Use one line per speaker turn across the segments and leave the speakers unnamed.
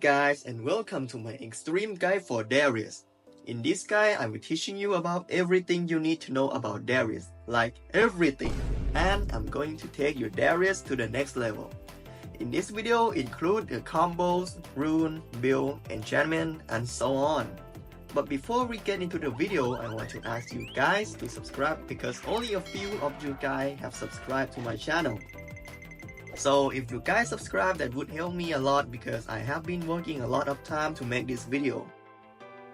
guys, and welcome to my extreme guide for Darius. In this guide, I will teaching you about everything you need to know about Darius, like everything. And I'm going to take your Darius to the next level. In this video, include the combos, rune, build, enchantment, and so on. But before we get into the video, I want to ask you guys to subscribe because only a few of you guys have subscribed to my channel. So if you guys subscribe, that would help me a lot because I have been working a lot of time to make this video.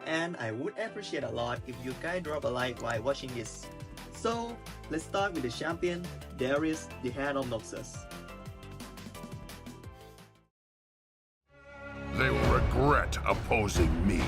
And I would appreciate a lot if you guys drop a like while watching this. So let's start with the champion, Darius, the Head of Noxus.
They will regret opposing me.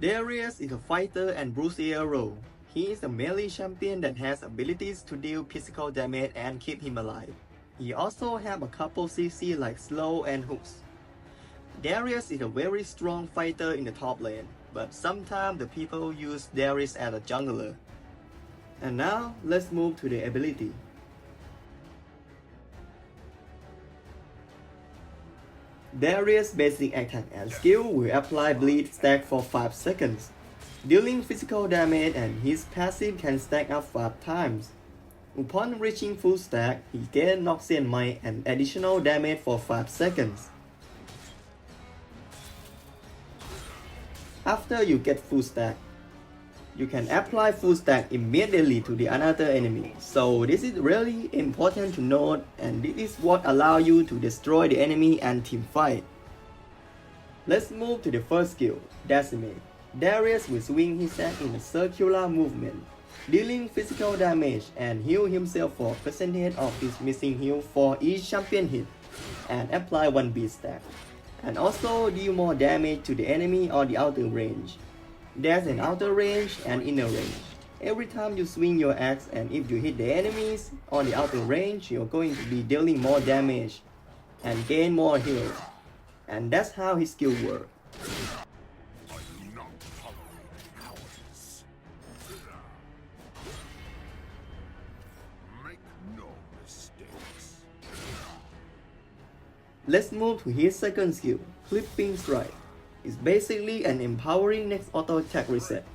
Darius is a fighter and bruiser role. He is a melee champion that has abilities to deal physical damage and keep him alive. He also has a couple CC like slow and hooks. Darius is a very strong fighter in the top lane, but sometimes the people use Darius as a jungler. And now let's move to the ability. Darius' basic attack and skill will apply bleed stack for 5 seconds, dealing physical damage, and his passive can stack up 5 times. Upon reaching full stack, he gains Noxian Might and additional damage for 5 seconds. After you get full stack, you can apply full stack immediately to the another enemy. So this is really important to note, and this is what allows you to destroy the enemy and team fight. Let's move to the first skill, Decimate. Darius will swing his axe in a circular movement, dealing physical damage and heal himself for percentage of his missing heal for each champion hit, and apply 1 beat stack, and also deal more damage to the enemy or the outer range. There's an outer range and inner range. Every time you swing your axe and if you hit the enemies on the outer range, you're going to be dealing more damage and gain more heal. And that's how his skill works. Let's move to his second skill, Clipping Strike. It's basically an empowering next auto attack reset,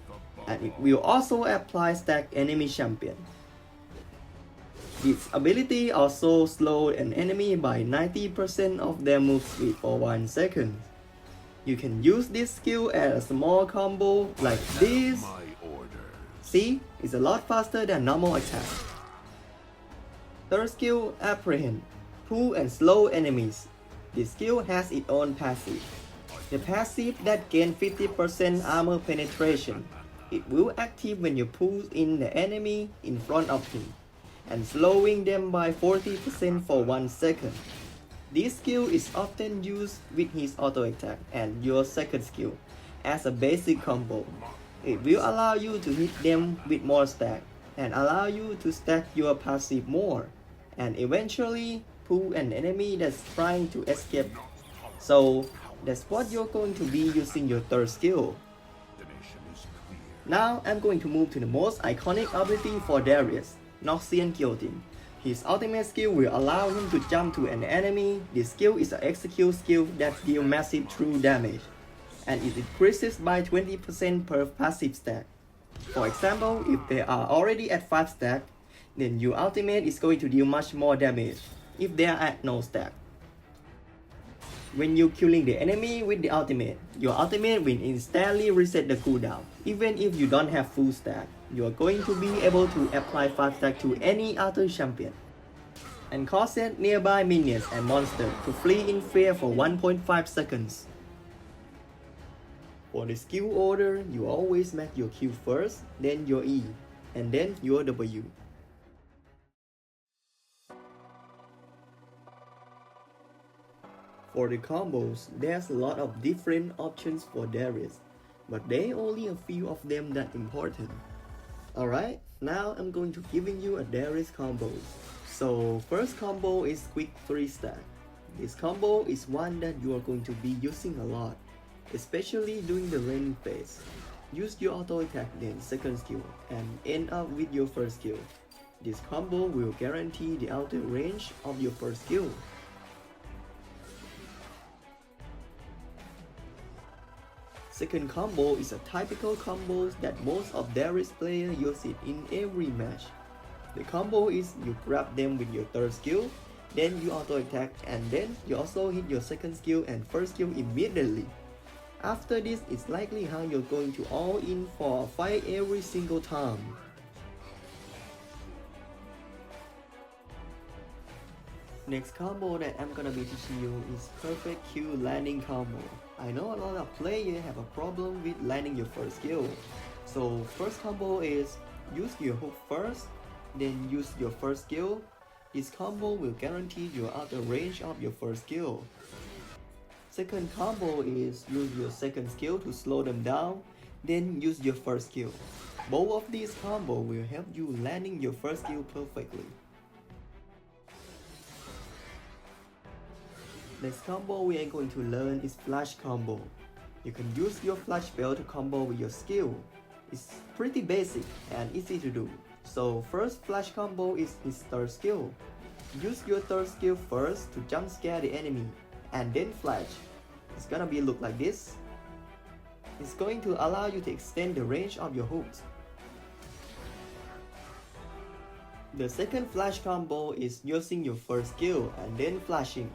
and it will also apply stack enemy champion. Its ability also slows an enemy by 90% of their move speed for 1 second. You can use this skill as a small combo like this. See, it's a lot faster than normal attack. Third skill, Apprehend. Pull and slow enemies. This skill has its own passive. The passive that gains 50% armor penetration. It will active when you pull in the enemy in front of him, and slowing them by 40% for 1 second. This skill is often used with his auto attack and your second skill as a basic combo. It will allow you to hit them with more stack, and allow you to stack your passive more, and eventually pull an enemy that's trying to escape. So that's what you're going to be using your third skill. Now I'm going to move to the most iconic ability for Darius, Noxian Guillotine. His ultimate skill will allow him to jump to an enemy. This skill is an execute skill that deals massive true damage, and it increases by 20% per passive stack. For example, if they are already at 5 stack, then your ultimate is going to deal much more damage if they are at no stack. When you're killing the enemy with the ultimate, your ultimate will instantly reset the cooldown. Even if you don't have full stack, you are going to be able to apply 5 stack to any other champion, and cause nearby minions and monsters to flee in fear for 1.5 seconds. For the skill order, you always make your Q first, then your E, and then your W. For the combos, there's a lot of different options for Darius, but there are only a few of them that important. Alright, now I'm going to giving you a Darius combo. So first combo is quick 3 stack. This combo is one that you are going to be using a lot, especially during the laning phase. Use your auto attack then second skill and end up with your first skill. This combo will guarantee the outer range of your first skill. Second combo is a typical combo that most of Darius players use it in every match. The combo is you grab them with your third skill, then you auto attack, and then you also hit your second skill and first skill immediately. After this, it's likely how you're going to all in for a fight every single time. Next combo that I'm gonna be teaching you is perfect Q landing combo. I know a lot of players have a problem with landing your first skill. So first combo is use your hook first, then use your first skill. This combo will guarantee your outer range of your first skill. Second combo is use your second skill to slow them down, then use your first skill. Both of these combo will help you landing your first skill perfectly. Next combo we are going to learn is flash combo. You can use your flash spell to combo with your skill. It's pretty basic and easy to do. So first flash combo is his third skill. Use your third skill first to jump scare the enemy and then flash. It's gonna be look like this. It's going to allow you to extend the range of your hooks. The second flash combo is using your first skill and then flashing.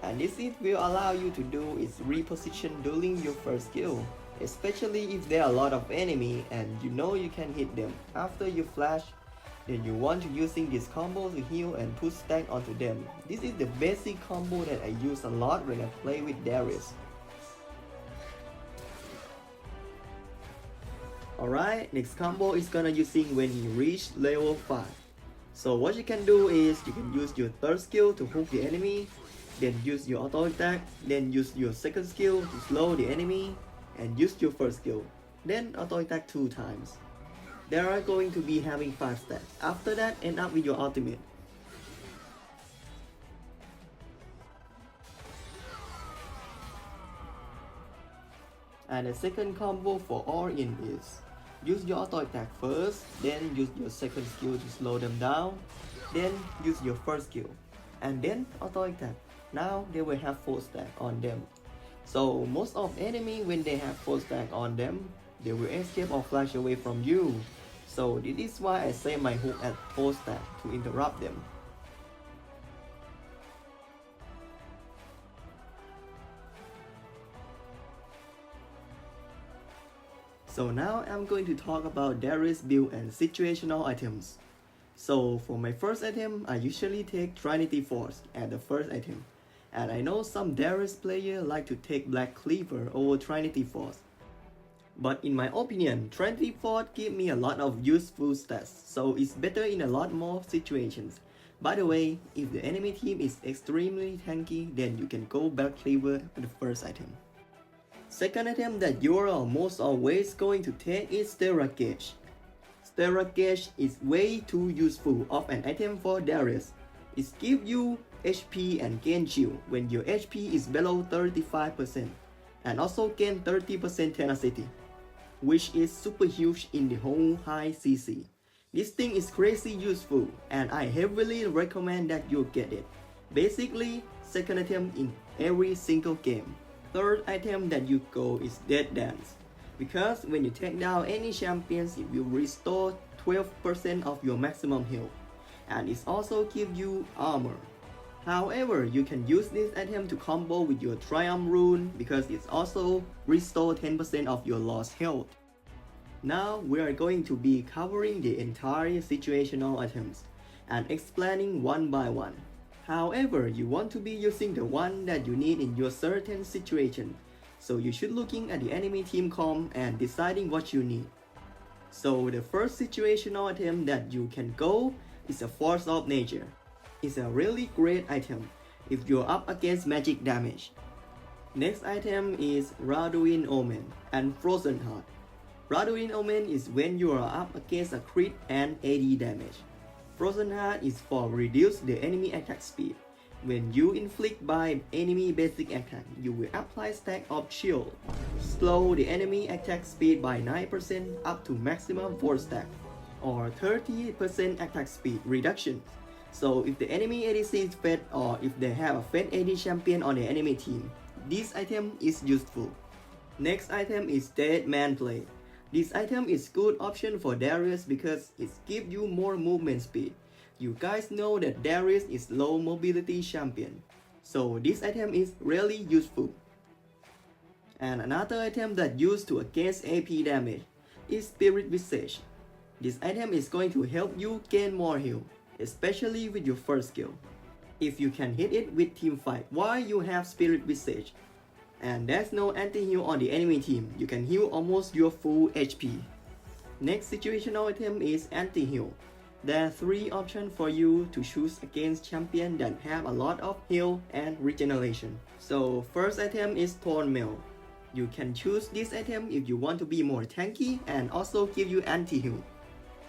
And this it will allow you to do is reposition during your first skill, especially if there are a lot of enemy and you know you can hit them after you flash. Then you want to using this combo to heal and put stack onto them. This is the basic combo that I use a lot when I play with Darius. Alright, next combo is gonna using when you reach level 5. So what you can do is you can use your third skill to hook the enemy, then use your auto attack, then use your second skill to slow the enemy, and use your first skill, then auto attack 2 times. They are going to be having 5 stacks. After that, end up with your ultimate. And the second combo for all in is use your auto attack first, then use your second skill to slow them down, then use your first skill, and then auto attack. Now they will have 4 stack on them. So most of enemy when they have 4 stack on them, they will escape or flash away from you. So this is why I set my hook at 4 stack to interrupt them. So now I'm going to talk about Darius build and situational items. So for my first item, I usually take Trinity Force as the first item. And I know some Darius players like to take Black Cleaver over Trinity Force. But in my opinion, Trinity Force gives me a lot of useful stats, so it's better in a lot more situations. By the way, if the enemy team is extremely tanky, then you can go Black Cleaver as the first item. Second item that you are almost always going to take is Steroid Gauge. Steroid Gauge is way too useful of an item for Darius. It gives you HP and gain shield when your HP is below 35%, and also gain 30% tenacity, which is super huge in the whole high CC. This thing is crazy useful and I heavily recommend that you get it. Basically, second item in every single game. Third item that you go is Death Dance, because when you take down any champions, it will restore 12% of your maximum health, and it also gives you armor. However, you can use this item to combo with your Triumph Rune because it also restores 10% of your lost health. Now we are going to be covering the entire situational items and explaining one by one. However, you want to be using the one that you need in your certain situation, so you should looking at the enemy team comp and deciding what you need. So the first situational item that you can go is a Force of Nature. It's a really great item if you're up against magic damage. Next item is Radouin Omen and Frozen Heart. Radouin Omen is when you are up against a crit and AD damage. Frozen Heart is for reduce the enemy attack speed. When you inflict by enemy basic attack, you will apply stack of shield. Slow the enemy attack speed by 9% up to maximum 4 stack, or 30% attack speed reduction. So if the enemy ADC is fed or if they have a fed AD champion on the enemy team, this item is useful. Next item is Dead Man Plate. This item is good option for Darius because it gives you more movement speed. You guys know that Darius is low mobility champion, so this item is really useful. And another item that used to against AP damage is Spirit Visage. This item is going to help you gain more heal, especially with your first skill. If you can hit it with team fight while you have Spirit Visage, and there's no anti-heal on the enemy team, you can heal almost your full HP. Next situational item is anti-heal. There are 3 options for you to choose against champions that have a lot of heal and regeneration. So first item is Thorn Mail. You can choose this item if you want to be more tanky and also give you anti-heal.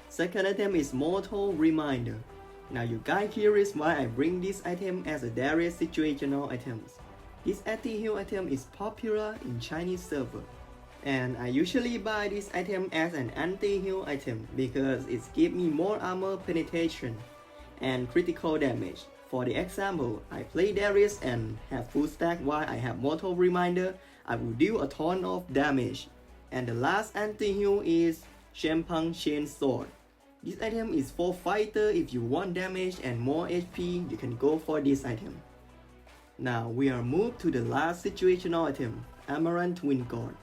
Second item is Mortal Reminder. Now you guys curious why I bring this item as a Darius situational items. This anti-heal item is popular in Chinese server, and I usually buy this item as an anti-heal item because it gives me more armor penetration and critical damage. For the example, I play Darius and have full stack while I have Mortal Reminder, I will deal a ton of damage. And the last anti-heal is Champagne Chain Sword. This item is for fighter. If you want damage and more HP, you can go for this item. Now we are moved to the last situational item, Amaranth Wingcord,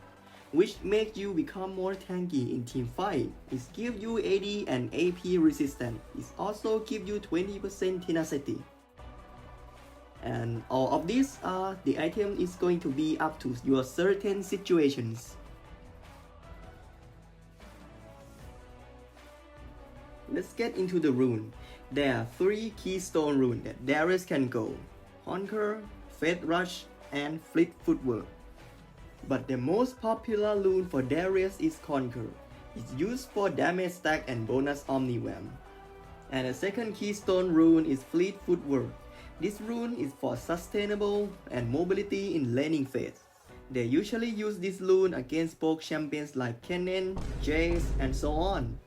which makes you become more tanky in team fight. It gives you AD and AP resistance. It also gives you 20% tenacity. And all of these are the item is going to be up to your certain situations. Let's get into the rune. There are 3 keystone runes that Darius can go: Conquer, Faith Rush, and Fleet Footwork. But the most popular rune for Darius is Conquer. It's used for damage stack and bonus Omniwam. And the second keystone rune is Fleet Footwork. This rune is for sustainable and mobility in laning phase. They usually use this rune against poke champions like Kennen, Jace, and so on.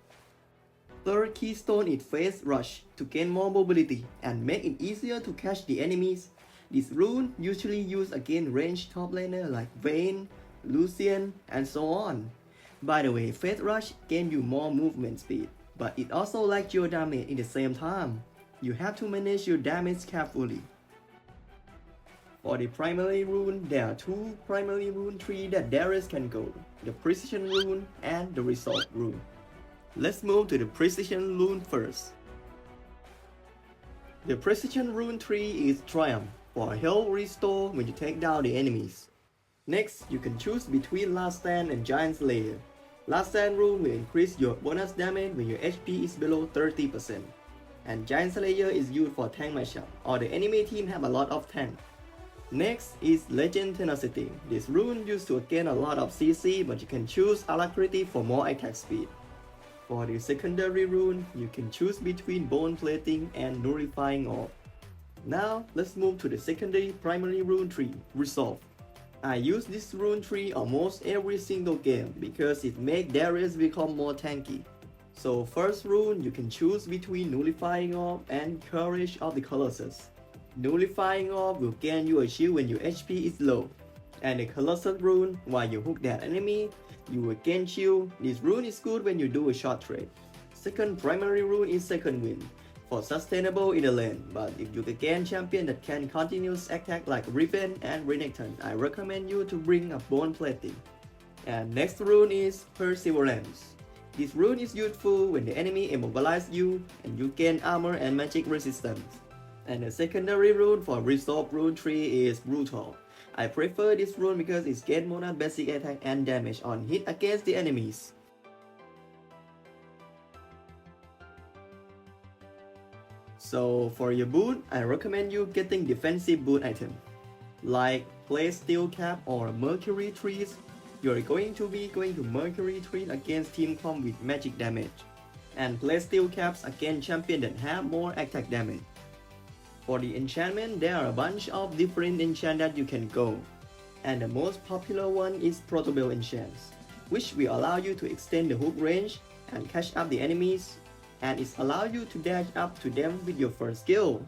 Third keystone is Phase Rush to gain more mobility and make it easier to catch the enemies. This rune usually used against ranged toplaner like Vayne, Lucian, and so on. By the way, Phase Rush gains you more movement speed, but it also likes your damage in the same time. You have to manage your damage carefully. For the primary rune, there are 2 primary rune trees that Darius can go: the Precision rune and the Resolve rune. Let's move to the Precision rune first. The Precision rune tree is Triumph for health restore when you take down the enemies. Next, you can choose between Last Stand and Giant Slayer. Last Stand rune will increase your bonus damage when your HP is below 30%. And Giant Slayer is used for tank matchup, or the enemy team have a lot of tank. Next is Legend Tenacity. This rune used to gain a lot of CC, but you can choose Alacrity for more attack speed. For the secondary rune, you can choose between Bone Plating and Nullifying Orb. Now, let's move to the secondary primary rune tree, Resolve. I use this rune tree almost every single game because it makes Darius become more tanky. So first rune, you can choose between Nullifying Orb and Courage of the Colossus. Nullifying Orb will gain you a shield when your HP is low. And the Colossus rune, while you hook that enemy, you will gain shield. This rune is good when you do a short trade. Second primary rune is Second Wind, for sustainable in the lane, but if you can gain champion that can continuous attack like Riven and Renekton, I recommend you to bring a Bone Plating. And next rune is Perseverance. This rune is useful when the enemy immobilizes you and you gain armor and magic resistance. And the secondary rune for Resolve rune tree is Brutal. I prefer this rune because it gains more basic attack and damage on hit against the enemies. So for your boot, I recommend you getting defensive boot item like Play Steel Cap or Mercury Trees. You're going to Mercury Trees against team comp with magic damage, and Play Steel Caps against champion that have more attack damage. For the enchantment, there are a bunch of different enchants that you can go, and the most popular one is Protobell enchants, which will allow you to extend the hook range and catch up the enemies, and it allows you to dash up to them with your first skill.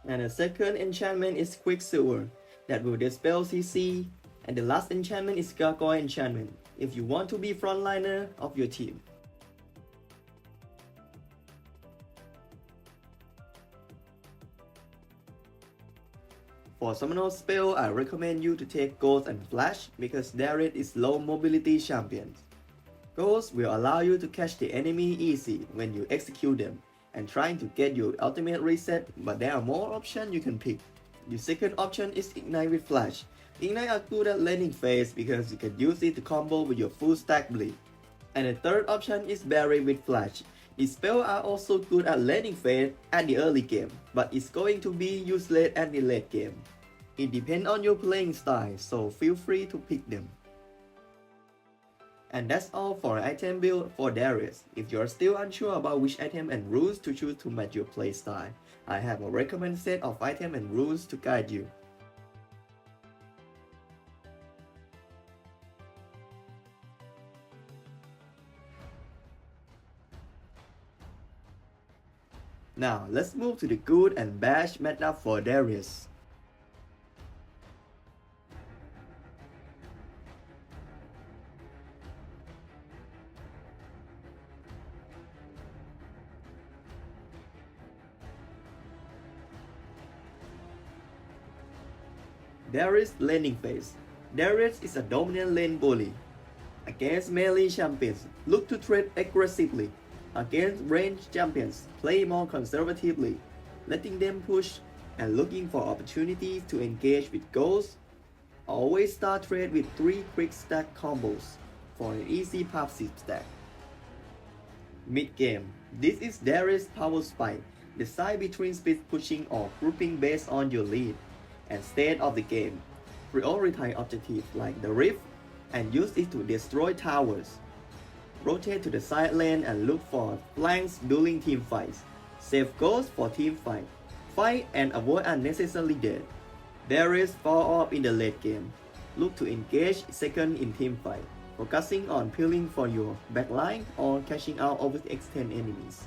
And the second enchantment is Quicksilver, that will dispel CC, and the last enchantment is Gargoyle enchantment, if you want to be frontliner of your team. For summoner spell, I recommend you to take Ghost and Flash because Darius is low mobility champion. Ghost will allow you to catch the enemy easy when you execute them and trying to get your ultimate reset, but there are more options you can pick. The second option is Ignite with Flash. Ignite are good at laning phase because you can use it to combo with your full stack bleed. And the third option is Barrier with Flash. The spells are also good at laning phase at the early game, but it's going to be useless at the late game. It depends on your playing style, so feel free to pick them. And that's all for item build for Darius. If you're still unsure about which item and rules to choose to match your playstyle, I have a recommended set of items and rules to guide you. Now let's move to the good and bad matchup for Darius. Darius laning phase. Darius is a dominant lane bully. Against melee champions, look to trade aggressively. Against ranged champions, play more conservatively, letting them push and looking for opportunities to engage with goals. Always start trade with 3 quick stack combos for an easy passive stack. Mid game, this is Darius power spike. Decide between speed pushing or grouping based on your lead and state of the game. Prioritize objectives like the Rift and use it to destroy towers. Rotate to the side lane and look for flanks during team fights. Save goals for team fight. Fight and avoid unnecessary death. Darius fall off in the late game. Look to engage second in team fight, focusing on peeling for your backline or cashing out overextend enemies.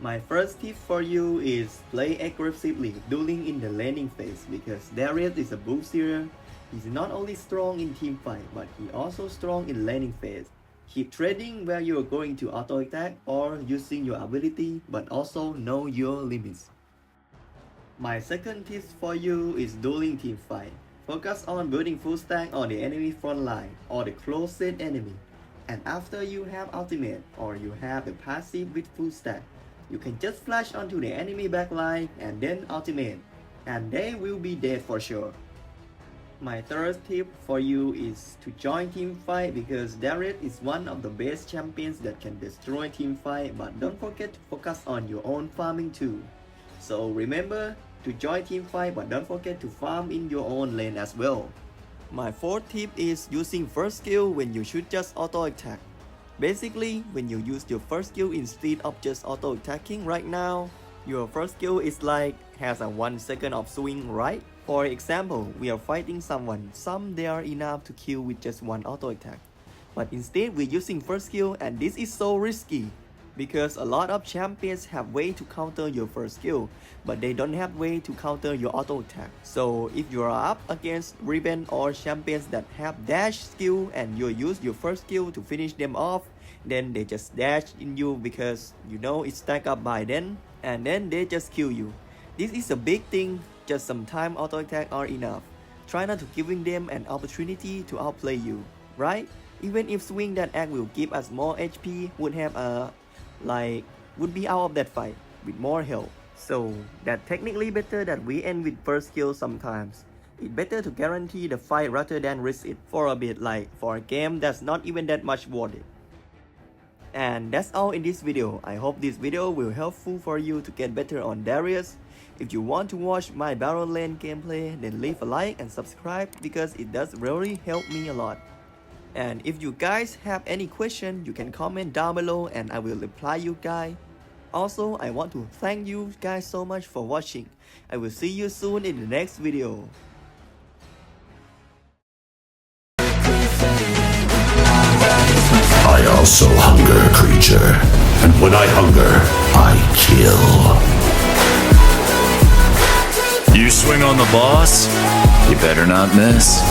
My first tip for you is play aggressively dueling in the laning phase because Darius is a boosier. He's not only strong in team fight, but he also strong in laning phase. Keep trading where you're going to auto attack or using your ability, but also know your limits. My second tip for you is dueling team fight. Focus on building full stack on the enemy front line or the closest enemy. And after you have ultimate or you have the passive with full stack, you can just flash onto the enemy backline and then ultimate, and they will be dead for sure. My third tip for you is to join team fight because Darius is one of the best champions that can destroy team fight, but don't forget to focus on your own farming too. So remember to join team fight, but don't forget to farm in your own lane as well. My fourth tip is using first skill when you should just auto attack. Basically, when you use your first skill instead of just auto attacking right now, your first skill is like has a 1 second of swing, right? For example, we are fighting someone, some they are enough to kill with just one auto attack. But instead we're using first skill, and this is so risky because a lot of champions have way to counter your first skill, but they don't have way to counter your auto attack. So if you are up against Riven or champions that have dash skill and you use your first skill to finish them off, then they just dash in you because you know it's stacked up by then, and then they just kill you. This is a big thing, just some time auto attack are enough. Try not to giving them an opportunity to outplay you, right? Even if swing that act will give us more HP, would have would be out of that fight with more health. So that technically better that we end with first skill sometimes. It's better to guarantee the fight rather than risk it for a bit, like for a game that's not even that much worth it. And that's all in this video. I hope this video will helpful for you to get better on Darius. If you want to watch my battle lane gameplay, then leave a like and subscribe because it does really help me a lot. And if you guys have any question, you can comment down below and I will reply you guys. Also, I want to thank you guys so much for watching. I will see you soon in the next video.
I also hunger, creature. And when I hunger, I kill.
You swing on the boss, you better not miss.